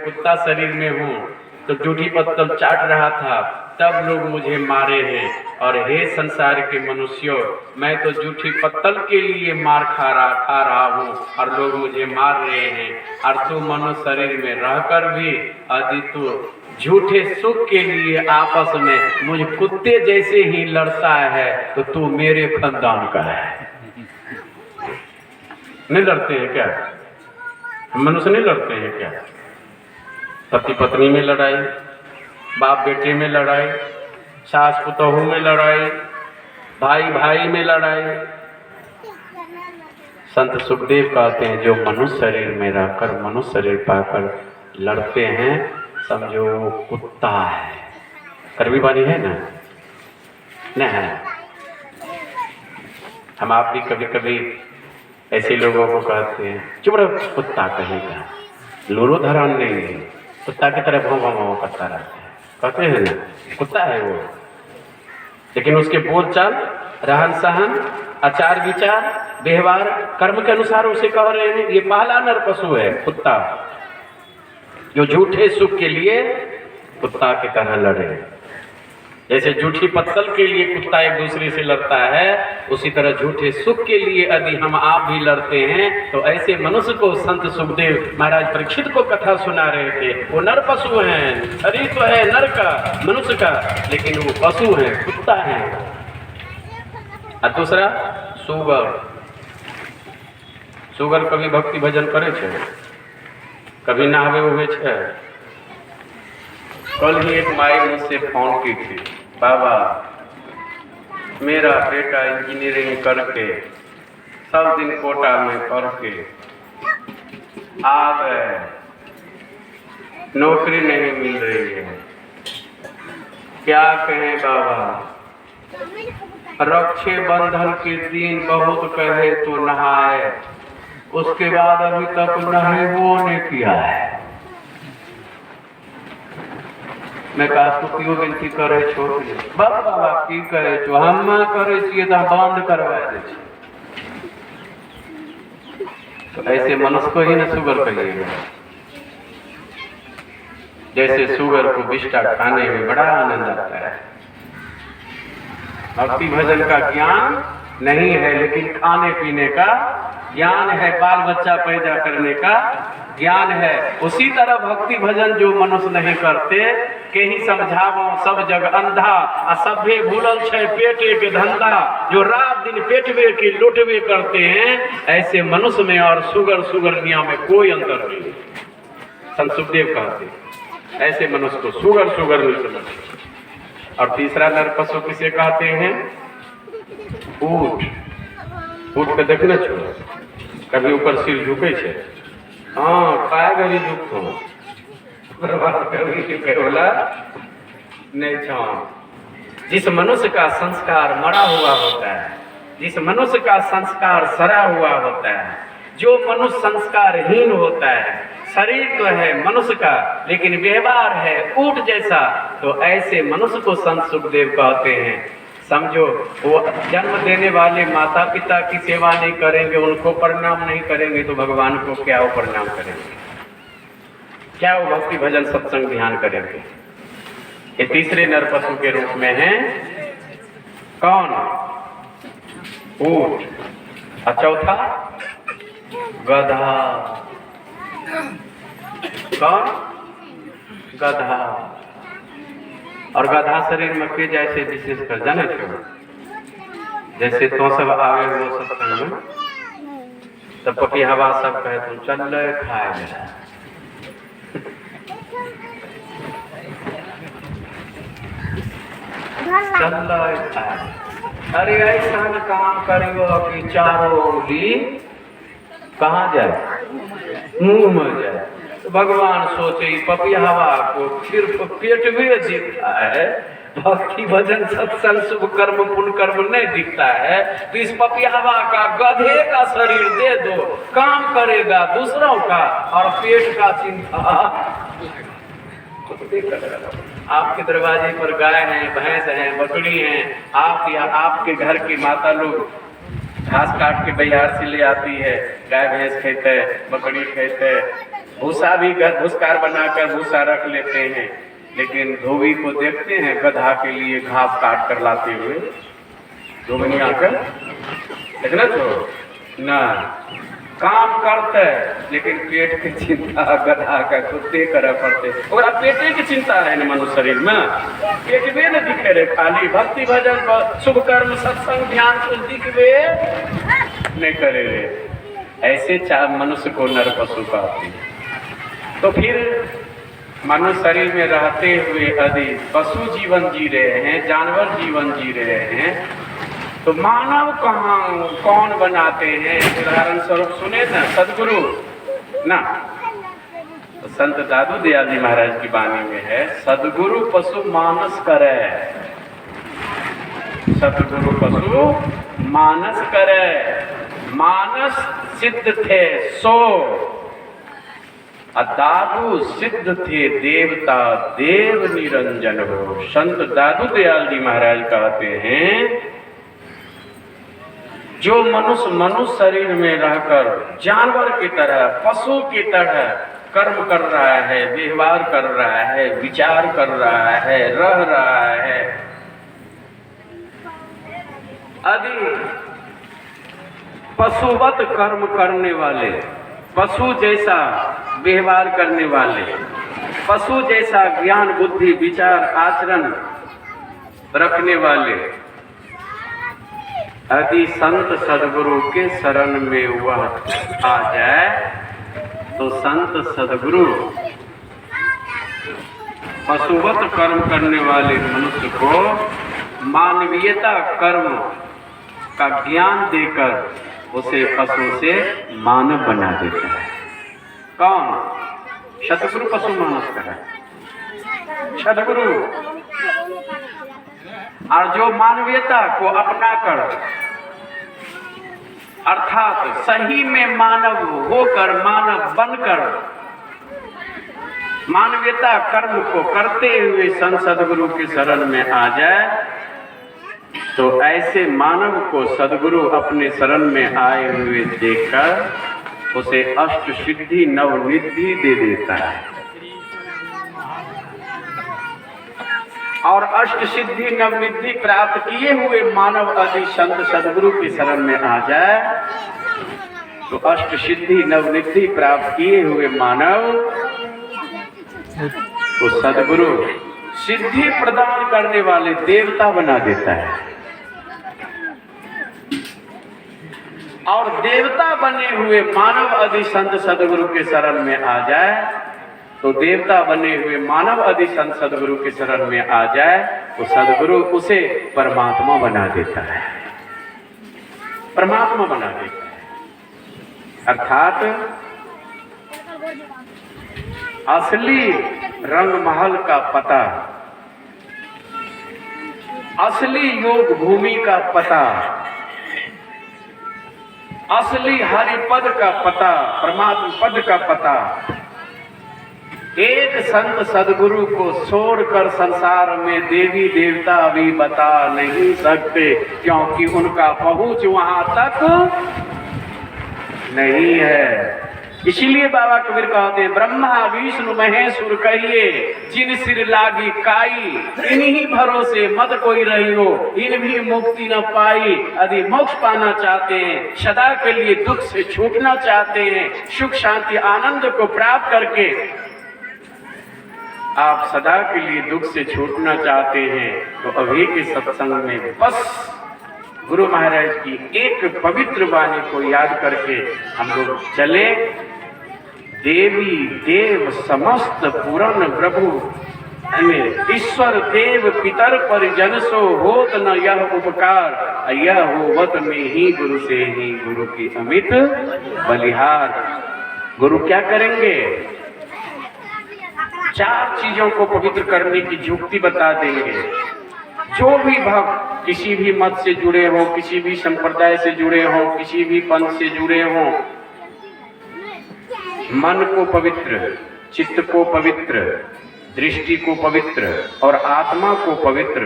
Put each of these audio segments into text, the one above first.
कुत्ता शरीर में हूँ तो जूठी पत्तल चाट रहा था, तब लोग मुझे मारे हैं। और हे संसार के मनुष्यों, मैं तो जूठी पत्तल के लिए मार खा रहा हूँ और लोग मुझे मार रहे हैं। और तू मनुष्य शरीर में रहकर भी यदि तू झूठे सुख के लिए आपस में मुझ कुत्ते जैसे ही लड़ता है तो तू मेरे खानदान का है। नहीं लड़ते हैं क्या? मनुष्य नहीं लड़ते हैं क्या? पति पत्नी में लड़ाई, बाप बेटे में लड़ाई, सास पुतोहू में लड़ाई, भाई भाई में लड़ाई। संत सुखदेव कहते हैं जो मनुष्य शरीर में रहकर मनुष्य शरीर पाकर लड़ते हैं, समझो वो कुत्ता है। करवी बानी है ना? नहीं है। हम आप भी कभी कभी ऐसे लोगों को कहते हैं चुप रहो कुत्ता कहेगा, लोरो धरान नहीं है, कुत्ता की तरह भाव भाव करता रहता है, कहते हैं ना कुत्ता है वो। लेकिन उसके बोल चाल, रहन सहन, आचार विचार, व्यवहार, कर्म के अनुसार उसे कह रहे हैं ये पहला नर पशु है कुत्ता, जो झूठे सुख के लिए कुत्ता की तरह लड़े। जैसे झूठी पत्तल के लिए कुत्ता एक दूसरे से लड़ता है, उसी तरह झूठे सुख के लिए यदि हम आप भी लड़ते हैं तो ऐसे मनुष्य को संत सुखदेव महाराज परीक्षित को कथा सुना रहे थे। वो नर पशु हैं, शरीर तो है नर का, मनुष्य का, लेकिन वो पशु है, कुत्ता है। और दूसरा सुगर। सुगर कभी भक्ति भजन करे छे, कभी नहावे हुए छे। कल ही एक माई मुझसे फोन की थी, बाबा मेरा बेटा इंजीनियरिंग करके सब दिन कोटा में पढ़ के आ गए, नौकरी नहीं मिल रही है, क्या कहें बाबा। रक्षाबंधन के दिन बहुत कहे तो नहाए, उसके बाद अभी तक नहीं वो ने किया है। मैं कास्को क्यों विनती करे छो, बाबा की करे छो, हम करे छिए तो बंद करवा दे। तो ऐसे मनुष्य को ही न सुगर कहिएगा। जैसे सुगर को बिस्टा खाने में बड़ा आनंद आता है, भक्ति भजन का ज्ञान नहीं है लेकिन खाने पीने का ज्ञान है, बाल बच्चा पैदा करने का ज्ञान है। उसी तरह भक्ति भजन जो मनुष्य नहीं करते के ही समझावो सब जग अंधा आ सभे भूलल छे पेटे के धंधा, जो रात दिन पेटवे के लुटवे करते हैं, ऐसे मनुष्य में और सुगरनिया में कोई अंतर नहीं। संत सुखदेव कहते ऐसे मनुष्य को सुगर नहीं समझते। और तीसरा नर पशु किसे कहते हैं? ऊंट। ऊंट के देखने छो, कभी ऊपर सिर झुके छे, हाँ काय घड़ी झुकतो, कभी बोला नहीं छो। जिस मनुष्य का संस्कार मरा हुआ होता है, जिस मनुष्य का संस्कार सड़ा हुआ होता है, जो मनुष्य संस्कारहीन होता है, शरीर तो है मनुष्य का लेकिन व्यवहार है ऊंट जैसा, तो ऐसे मनुष्य को संत सुखदेव कहते हैं। समझो वो जन्म देने वाले माता पिता की सेवा नहीं करेंगे, उनको प्रणाम नहीं करेंगे तो भगवान को क्या वो प्रणाम करेंगे, क्या वो भक्ति भजन सत्संग ध्यान करेंगे। ये तीसरे नर पशु के रूप में है कौन? ऊंट। और चौथा गधा। कौन? गधा। और गधा शरीर में के जैसे विशेष कर जाने क्यों? जैसे तो सब आवे वो सत्संग में तब पकी हवा सब कहे तुम चल खाए चल खाए। अरे ऐसा काम करियो कि चारों उंगली कहाँ जाए? मुंह में जाए। तो भगवान सोचे पपिहवा को सिर्फ पेट में दिखता है, भक्ति भजन सत्संग शुभ कर्म पुण्य कर्म नहीं दिखता है, तो इस पपिहवा का गधे का शरीर दे दो, काम करेगा दूसरों का और पेट का चिंता। आपके दरवाजे पर गाय हैं, भैंस हैं, बकरी हैं, आप या आपके घर की माता लोग घास काट के बिहार से ले आती है, गाय भैंस खेते, बकरी खेते, भूसा भी भूसकार बनाकर भूसा रख लेते हैं, लेकिन धोबी को देखते हैं गधा के लिए घास काट कर लाते हुए, धोबी आकर देखना तो ना काम करते, लेकिन पेट की चिंता गधा का कुत्ते कर पड़ते और पेटे की चिंता है न मनुष्य शरीर में, पेटवे न दिखे रे, खाली भक्ति भजन शुभ कर्म सत्संग ध्यान को दिखवे नहीं करे रे। ऐसे चार मनुष्य को नर पशु कहते हैं। तो फिर मनुष्य शरीर में रहते हुए यदि पशु जीवन जी रहे हैं, जानवर जीवन जी रहे हैं, तो मानव कहाँ कौन बनाते हैं? उदाहरण स्वरूप सुने ना सदगुरु ना, तो संत दादू दयाल जी महाराज की वाणी में है, सदगुरु पशु मानस करे, सदगुरु पशु मानस करे, मानस सिद्ध थे सो, दादू सिद्ध थे देवता देव निरंजन हो। संत दादू दयाल जी महाराज कहते हैं, जो मनुष्य शरीर में रहकर जानवर की तरह पशु की तरह कर्म कर रहा है, व्यवहार कर रहा है, विचार कर रहा है, रह रहा है, यदि पशुवत कर्म करने वाले, पशु जैसा व्यवहार करने वाले, पशु जैसा ज्ञान बुद्धि विचार आचरण रखने वाले यदि संत सदगुरु के शरण में वह आ जाए, तो संत सदगुरु पशुवत कर्म करने वाले मनुष्य को मानवीयता कर्म का ज्ञान देकर उसे पशु से मानव बना देता है। कौन? सदगुरु पशु मानस करे, सदगुरु। और जो मानवीयता को अपनाकर अर्थात सही में मानव होकर, मानव बनकर मानवीयता कर्म को करते हुए संत सदगुरु के शरण में आ जाए, तो ऐसे मानव को सदगुरु अपने शरण में आए हुए देखकर उसे अष्ट सिद्धि नवनिधि दे देता है। और अष्ट सिद्धि नवनिधि प्राप्त किए हुए मानव यदि संत सदगुरु की शरण में आ जाए, तो अष्ट सिद्धि नवनिधि प्राप्त किए हुए मानव को सदगुरु सिद्धि प्रदान करने वाले देवता बना देता है। और देवता बने हुए मानव यदि संत सदगुरु के शरण में आ जाए, तो देवता बने हुए मानव यदि संत सदगुरु के शरण में आ जाए, तो सदगुरु उसे परमात्मा बना देता है, परमात्मा बना देता है। अर्थात असली रंग महल का पता, असली योग भूमि का पता, असली हरिपद का पता, परमात्मा पद का पता एक संत सदगुरु को छोड़कर संसार में देवी देवता भी बता नहीं सकते, क्योंकि उनका पहुंच वहां तक नहीं है। इसीलिए बाबा कबीर कहते हैं, ब्रह्मा विष्णु महेश्वर कहिए जिन सिर लागी काई, इन्हीं भरोसे मत कोई रही हो, इन भी मुक्ति न पाई। यदि मोक्ष पाना चाहते हैं, सदा के लिए दुख से छूटना चाहते हैं, सुख शांति आनंद को प्राप्त करके आप सदा के लिए दुख से छूटना चाहते हैं, तो अभी के सत्संग में बस गुरु महाराज की एक पवित्र वाणी को याद करके हम लोग चले। देवी देव समस्त पूर्ण प्रभु ईश्वर देव पितर परिजन सो होत न यह उपकार, यह होवत में ही गुरु से ही गुरु की अमित बलिहार। गुरु क्या करेंगे? चार चीजों को पवित्र करने की युक्ति बता देंगे। जो भी भक्त किसी भी मत से जुड़े हो, किसी भी संप्रदाय से जुड़े हो, किसी भी पंथ से जुड़े हो, मन को पवित्र, चित्त को पवित्र, दृष्टि को पवित्र और आत्मा को पवित्र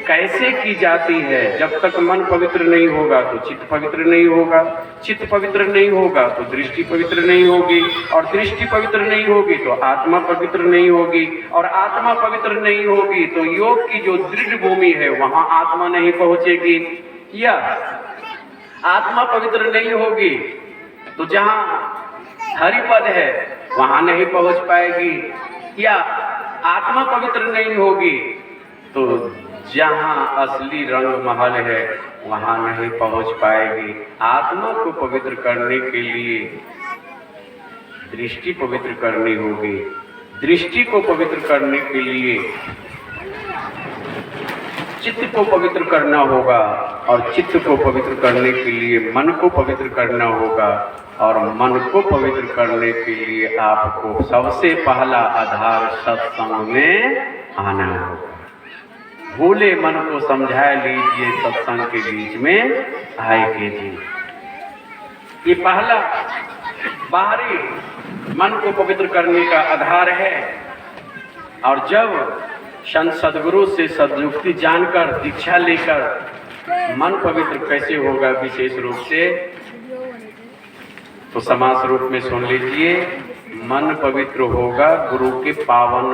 कैसे की जाती है? जब तक मन पवित्र नहीं होगा तो चित्त पवित्र नहीं होगा, चित्त पवित्र नहीं होगा तो दृष्टि पवित्र नहीं होगी, और दृष्टि पवित्र नहीं होगी तो आत्मा पवित्र नहीं होगी, और आत्मा पवित्र नहीं होगी तो योग की जो दृढ़ भूमि है वहां आत्मा नहीं पहुंचेगी, या आत्मा पवित्र नहीं होगी तो जहां हरिपद है वहां नहीं पहुंच पाएगी, या आत्मा पवित्र नहीं होगी तो जहां असली रंग महल है वहां नहीं पहुंच पाएगी। आत्मा को पवित्र करने के लिए दृष्टि पवित्र करनी होगी, दृष्टि को पवित्र करने के लिए चित्त को पवित्र करना होगा, और चित्त को पवित्र करने के लिए मन को पवित्र करना होगा, और मन को पवित्र करने के लिए आपको सबसे पहला आधार सत्संग में आना होगा। भूले मन को समझा लीजिए, सत्संग के बीच में आए कीजिए। ये पहला बाहरी मन को पवित्र करने का आधार है। और जब संत सदगुरु से सदयुक्ति जानकर दीक्षा लेकर मन पवित्र कैसे होगा विशेष रूप से, तो समास रूप में सुन लीजिए। मन पवित्र होगा गुरु के पावन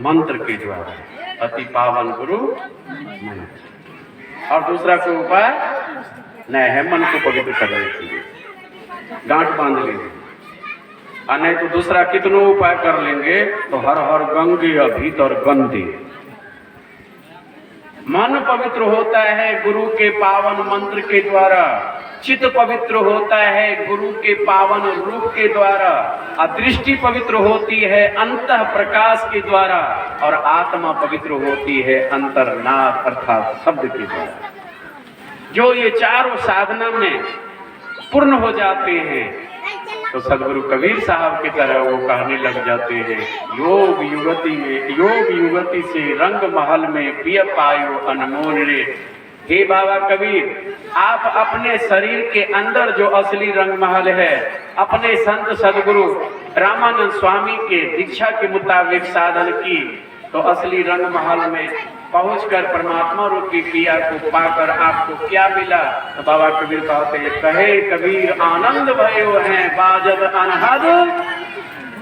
मंत्र के द्वारा, अति पावन गुरु मंत्र। और दूसरा कोई उपाय नहीं है मन को पवित्र करने के लिए, गांठ बांध लीजिए। और नहीं तो दूसरा कितनों उपाय कर लेंगे तो हर हर गंगे भीतर गंदे। मन पवित्र होता है गुरु के पावन मंत्र के द्वारा, चित्त पवित्र होता है गुरु के पावन रूप के द्वारा, दृष्टि पवित्र होती है अंतः प्रकाश के द्वारा, और आत्मा पवित्र होती है अंतर्नाद अर्थात शब्द के द्वारा। जो ये चारों साधना में पूर्ण हो जाते हैं तो सदगुरु कबीर साहब की तरह वो कहने लग जाते हैं, योग युगति से रंग महल में पिय पायो अनमोल रे। हे बाबा कबीर, आप अपने शरीर के अंदर जो असली रंग महल है, अपने संत सदगुरु रामानंद स्वामी के दीक्षा के मुताबिक साधन की, तो असली रंग महल में पहुंचकर परमात्मा रूपी पिया को पाकर आपको क्या मिला? तो बाबा कबीर कहते हैं, कहे कबीर आनंद भयो है बाजब अनहद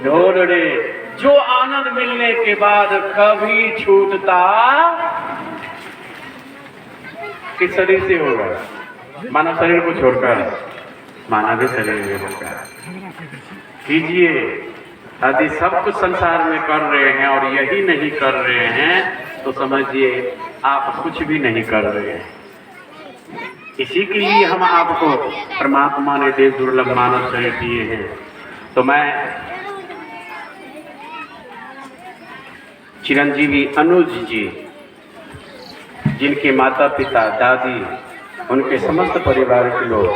ढोल रे। जो आनंद मिलने के बाद कभी छूटता किस शरीर से होगा? मानव शरीर को छोड़कर मानव शरीर में होगा। कीजिए, यदि सब कुछ संसार में कर रहे हैं और यही नहीं कर रहे हैं तो समझिए आप कुछ भी नहीं कर रहे हैं। इसी के लिए हम आपको परमात्मा ने देव दुर्लभ मानव शरीर दिए हैं। तो मैं चिरंजीवी अनुज जी, जिनके माता पिता दादी उनके समस्त परिवार के लोग